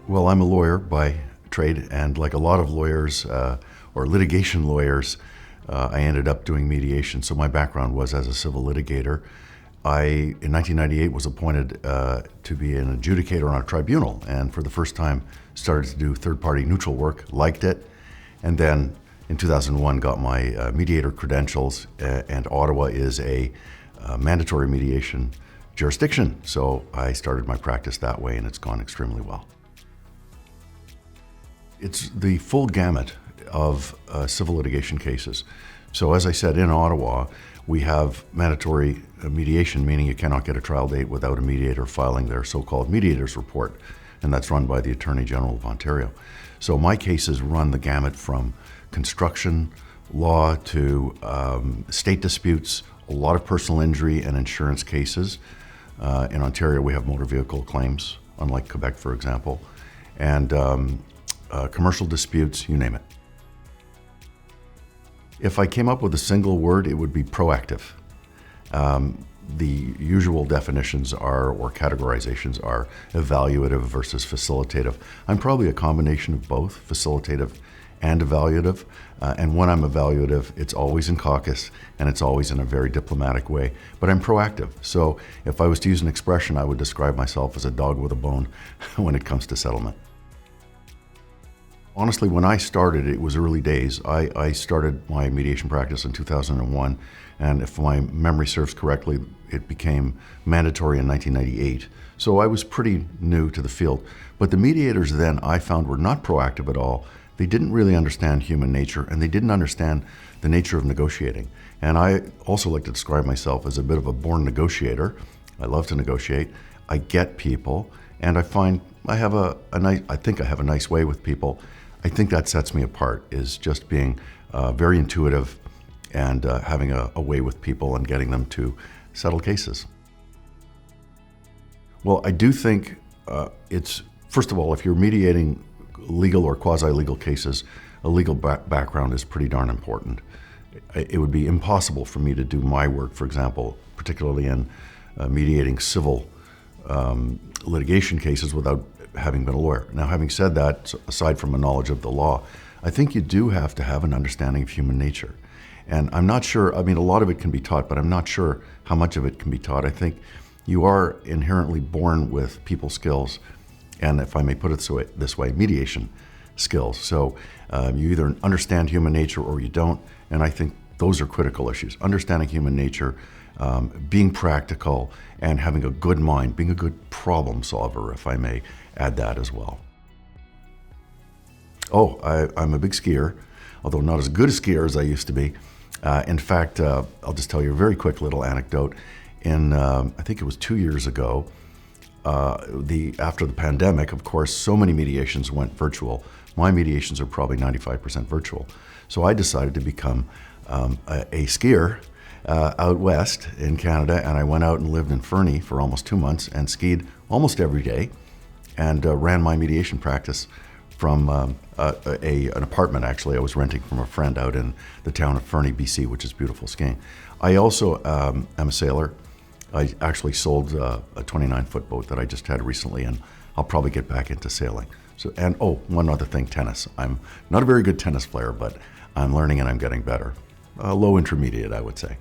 Well, I'm a lawyer by trade, and like a lot of lawyers or litigation lawyers, I ended up doing mediation. So my background was as a civil litigator. In 1998, was appointed to be an adjudicator on a tribunal, and for the first time started to do third-party neutral work, liked it, and then in 2001 got my mediator credentials, and Ottawa is a mandatory mediation jurisdiction. So I started my practice that way, and it's gone extremely well. It's the full gamut of civil litigation cases. So as I said, in Ottawa, we have mandatory mediation, meaning you cannot get a trial date without a mediator filing their so-called mediator's report, and that's run by the Attorney General of Ontario. So my cases run the gamut from construction law to state disputes, a lot of personal injury and insurance cases. In Ontario, we have motor vehicle claims, unlike Quebec, for example, and commercial disputes, you name it. If I came up with a single word, it would be proactive. The usual definitions are, or categorizations are, evaluative versus facilitative. I'm probably a combination of both, facilitative and evaluative. And when I'm evaluative, it's always in caucus and it's always in a very diplomatic way. But I'm proactive. So if I was to use an expression, I would describe myself as a dog with a bone when it comes to settlement. Honestly, when I started, it was early days. I started my mediation practice in 2001, and if my memory serves correctly, it became mandatory in 1998. So I was pretty new to the field. But the mediators then, I found, were not proactive at all. They didn't really understand human nature, and they didn't understand the nature of negotiating. And I also like to describe myself as a bit of a born negotiator. I love to negotiate. I get people, and I find I think I have a nice way with people. I think that sets me apart, is just being very intuitive and having a way with people and getting them to settle cases. Well, I do think it's, first of all, if you're mediating legal or quasi-legal cases, a legal background is pretty darn important. It would be impossible for me to do my work, for example, particularly in mediating civil litigation cases without having been a lawyer. Now, having said that, aside from a knowledge of the law, I think you do have to have an understanding of human nature. And I'm not sure, I mean, a lot of it can be taught, but I'm not sure how much of it can be taught. I think you are inherently born with people skills, and if I may put it this way, mediation skills. So you either understand human nature or you don't, and I think those are critical issues. Understanding human nature, being practical, and having a good mind, being a good problem solver, if I may add that as well. Oh, I'm a big skier, although not as good a skier as I used to be. In fact, I'll just tell you a very quick little anecdote. I think it was 2 years ago, after the pandemic, of course, so many mediations went virtual. My mediations are probably 95% virtual. So I decided to become a skier out west in Canada, and I went out and lived in Fernie for almost 2 months and skied almost every day, and ran my mediation practice from an apartment, actually. I was renting from a friend out in the town of Fernie, BC, which is beautiful skiing. I also am a sailor. I actually sold a 29-foot boat that I just had recently, and I'll probably get back into sailing. So, and one other thing, tennis. I'm not a very good tennis player, but I'm learning and I'm getting better. Low intermediate, I would say.